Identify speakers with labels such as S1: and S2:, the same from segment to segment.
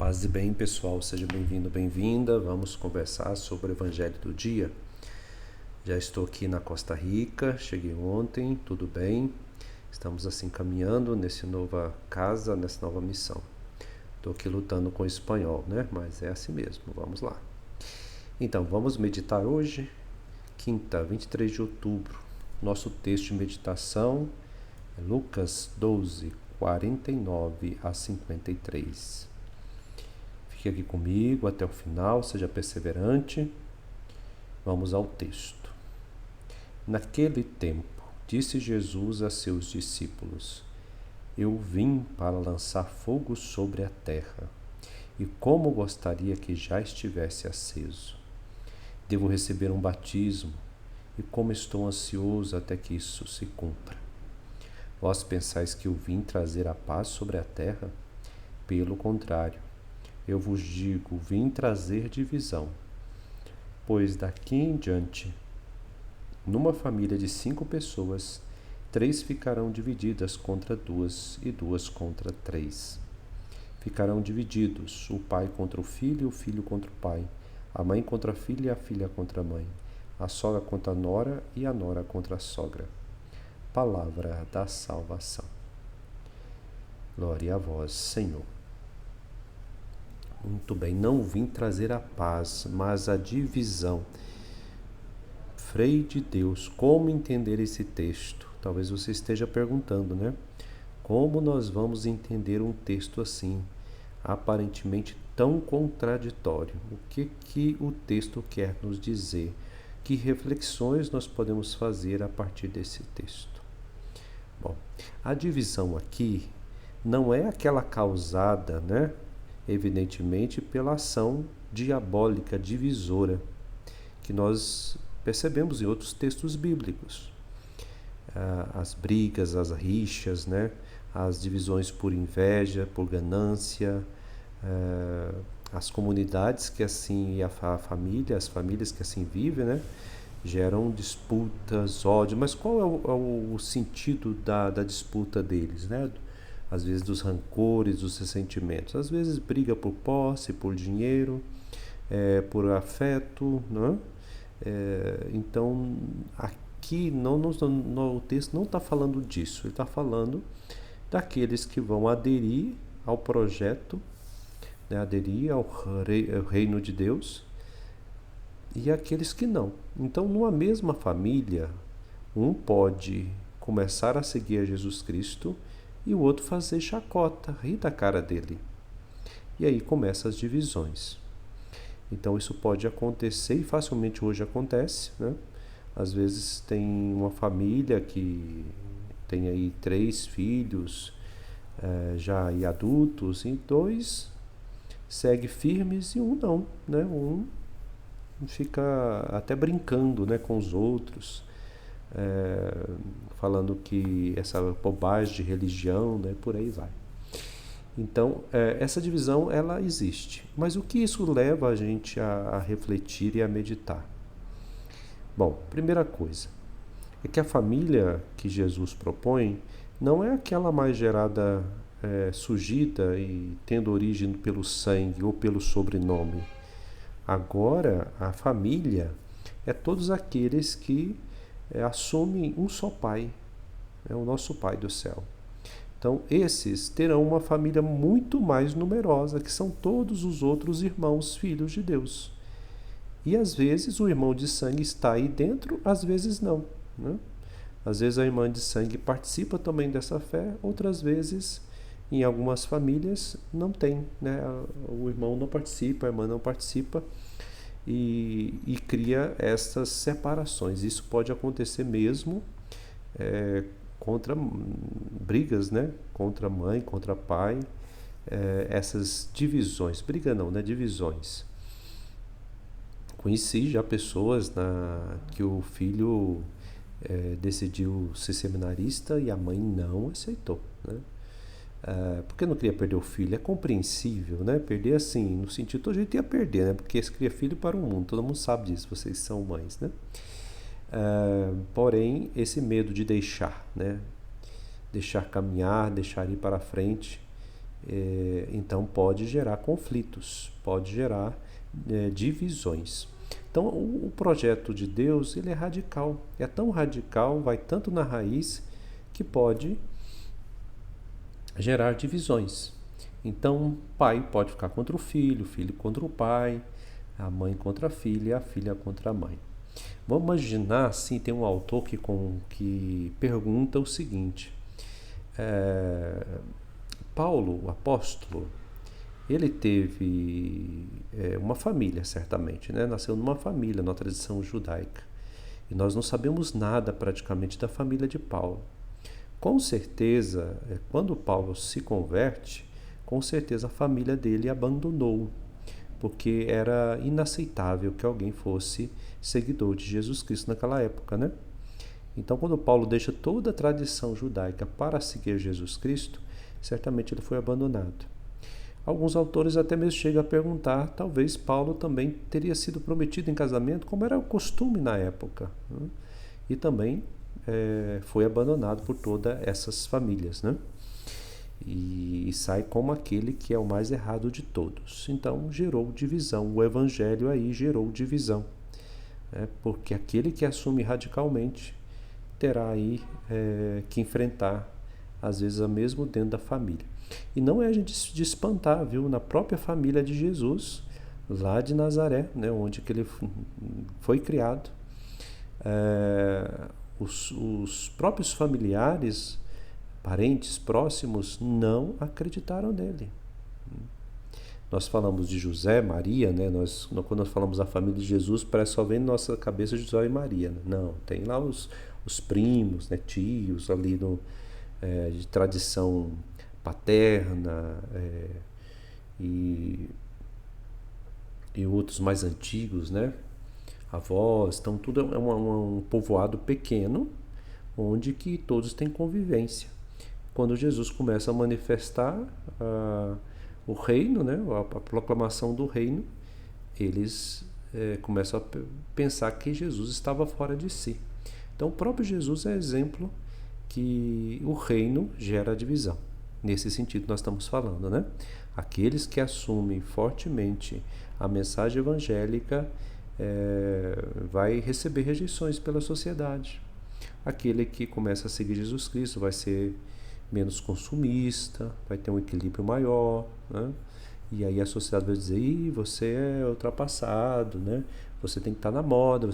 S1: Paz e bem, pessoal, seja bem-vindo, bem-vinda. Vamos conversar sobre o Evangelho do dia. Já estou aqui na Costa Rica, cheguei ontem, tudo bem. Estamos assim caminhando nessa nova casa, nessa nova missão. Estou aqui lutando com o espanhol, né? Mas é assim mesmo, vamos lá. Então, vamos meditar hoje, quinta, 23 de outubro. Nosso texto de meditação é Lucas 12, 49 a 53. Fique aqui comigo até o final, seja perseverante. Vamos ao texto. Naquele tempo, disse Jesus a seus discípulos: Eu vim para lançar fogo sobre a terra, e como gostaria que já estivesse aceso. Devo receber um batismo, e como estou ansioso até que isso se cumpra. Vós pensais que eu vim trazer a paz sobre a terra? Pelo contrário, eu vos digo, vim trazer divisão. Pois daqui em diante, numa família de 5 pessoas, 3 ficarão divididas contra 2 e 2 contra 3. Ficarão divididos, o pai contra o filho e o filho contra o pai, a mãe contra a filha e a filha contra a mãe, a sogra contra a nora e a nora contra a sogra. Palavra da salvação. Glória a vós, Senhor. Muito bem, não vim trazer a paz, mas a divisão. Frei de Deus, como entender esse texto? Talvez você esteja perguntando, né? Como nós vamos entender um texto assim, aparentemente tão contraditório? O que o texto quer nos dizer? Que reflexões nós podemos fazer a partir desse texto? Bom, a divisão aqui não é aquela causada, né? Evidentemente pela ação diabólica divisora que nós percebemos em outros textos bíblicos. As brigas, as rixas, né? As divisões por inveja, por ganância, as comunidades que assim, a família, as famílias que assim vivem, né? Geram disputas, ódio. Mas qual é o sentido da disputa deles, né? Às vezes dos rancores, dos ressentimentos. Às vezes briga por posse, por dinheiro, por afeto, né? Então, aqui o texto não está falando disso. Ele está falando daqueles que vão aderir ao projeto, né? Aderir ao reino de Deus, e aqueles que não. Então, numa mesma família, um pode começar a seguir a Jesus Cristo e o outro fazer chacota, rir da cara dele. E aí começam as divisões. Então isso pode acontecer, e facilmente hoje acontece, né? Às vezes tem uma família que tem aí 3 filhos, já aí adultos, e 2 segue firmes e um não, né? Um fica até brincando, né, com os outros, falando que essa bobagem de religião, né, por aí vai. Então, essa divisão, ela existe. Mas o que isso leva a gente a refletir e a meditar? Bom, primeira coisa, é que a família que Jesus propõe não é aquela mais gerada, surgida e tendo origem pelo sangue ou pelo sobrenome. Agora, a família é todos aqueles que assumem um só Pai, é o nosso Pai do céu. Então, esses terão uma família muito mais numerosa, que são todos os outros irmãos, filhos de Deus. E às vezes o irmão de sangue está aí dentro, às vezes não, né? Às vezes a irmã de sangue participa também dessa fé, outras vezes, em algumas famílias, não tem, né? O irmão não participa, a irmã não participa, e cria essas separações. Isso pode acontecer mesmo contra brigas, né? Contra mãe, contra pai, essas divisões. Briga não, né? Divisões. Conheci já pessoas que o filho decidiu ser seminarista e a mãe não aceitou, né? Porque não queria perder o filho. É compreensível, né? Perder assim, no sentido, todo jeito ia perder, né? Porque se cria filho para o mundo, todo mundo sabe disso, vocês são mães, né? Porém, esse medo de deixar, né? Deixar caminhar, deixar ir para frente, Então pode gerar conflitos, pode gerar divisões. Então o projeto de Deus, ele é radical, é tão radical, vai tanto na raiz que pode gerar divisões. Então pai pode ficar contra o filho contra o pai, a mãe contra a filha e a filha contra a mãe. Vamos imaginar assim, tem um autor que pergunta o seguinte: Paulo, o apóstolo, ele teve uma família, certamente, né? Nasceu numa família, na tradição judaica. E nós não sabemos nada praticamente da família de Paulo. Com certeza, quando Paulo se converte, com certeza a família dele abandonou, porque era inaceitável que alguém fosse seguidor de Jesus Cristo naquela época, né? Então, quando Paulo deixa toda a tradição judaica para seguir Jesus Cristo, certamente ele foi abandonado. Alguns autores até mesmo chegam a perguntar, talvez Paulo também teria sido prometido em casamento, como era o costume na época, né? E também foi abandonado por todas essas famílias, né? E sai como aquele que é o mais errado de todos. Então gerou divisão, o evangelho aí gerou divisão, né? Porque aquele que assume radicalmente terá aí que enfrentar, às vezes mesmo dentro da família. E não é a gente de espantar, viu? Na própria família de Jesus, lá de Nazaré, né? Onde que ele foi criado, os próprios familiares, parentes próximos, não acreditaram nele. Nós falamos de José, Maria, né? Quando nós falamos da família de Jesus, parece só vem na nossa cabeça José e Maria, né? Não, tem lá os primos, né? Tios ali de tradição paterna, e outros mais antigos, né? Avós, então tudo é um povoado pequeno, onde que todos têm convivência. Quando Jesus começa a manifestar o reino, né? A proclamação do reino, eles começam a pensar que Jesus estava fora de si. Então o próprio Jesus é exemplo que o reino gera divisão. Nesse sentido nós estamos falando, né? Aqueles que assumem fortemente a mensagem evangélica vai receber rejeições pela sociedade. Aquele que começa a seguir Jesus Cristo vai ser menos consumista, vai ter um equilíbrio maior, né? E aí a sociedade vai dizer: você é ultrapassado, né? Você tem que estar na moda,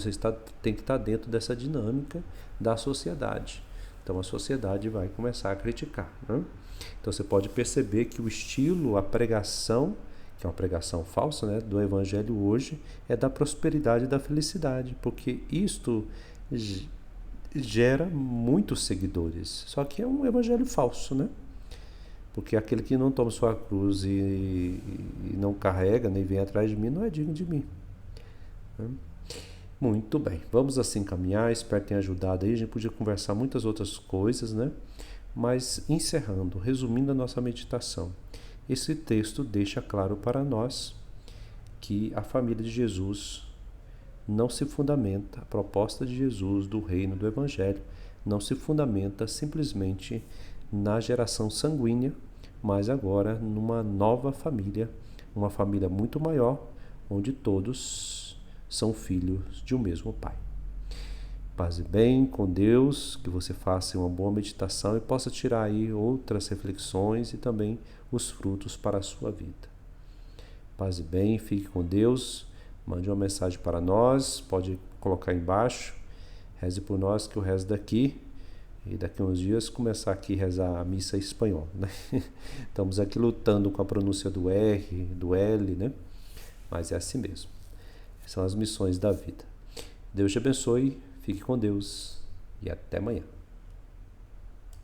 S1: tem que estar dentro dessa dinâmica da sociedade. Então a sociedade vai começar a criticar, né? Então você pode perceber que o estilo, a pregação, que é uma pregação falsa, né, do evangelho hoje, é da prosperidade e da felicidade, porque isto gera muitos seguidores. Só que é um evangelho falso, né? Porque aquele que não toma sua cruz e não carrega, nem vem atrás de mim, não é digno de mim, né? Muito bem, vamos assim caminhar, espero que tenha ajudado aí. A gente podia conversar muitas outras coisas, né? Mas encerrando, resumindo a nossa meditação, esse texto deixa claro para nós que a família de Jesus não se fundamenta, a proposta de Jesus, do reino, do evangelho, não se fundamenta simplesmente na geração sanguínea, mas agora numa nova família, uma família muito maior, onde todos são filhos de um mesmo Pai. Paz e bem com Deus, que você faça uma boa meditação e possa tirar aí outras reflexões e também os frutos para a sua vida. Paz e bem, fique com Deus, mande uma mensagem para nós, pode colocar embaixo, reze por nós que eu rezo daqui, e daqui a uns dias começar aqui a rezar a missa em espanhol, né? Estamos aqui lutando com a pronúncia do R, do L, né? Mas é assim mesmo. São as missões da vida. Deus te abençoe, fique com Deus e até amanhã.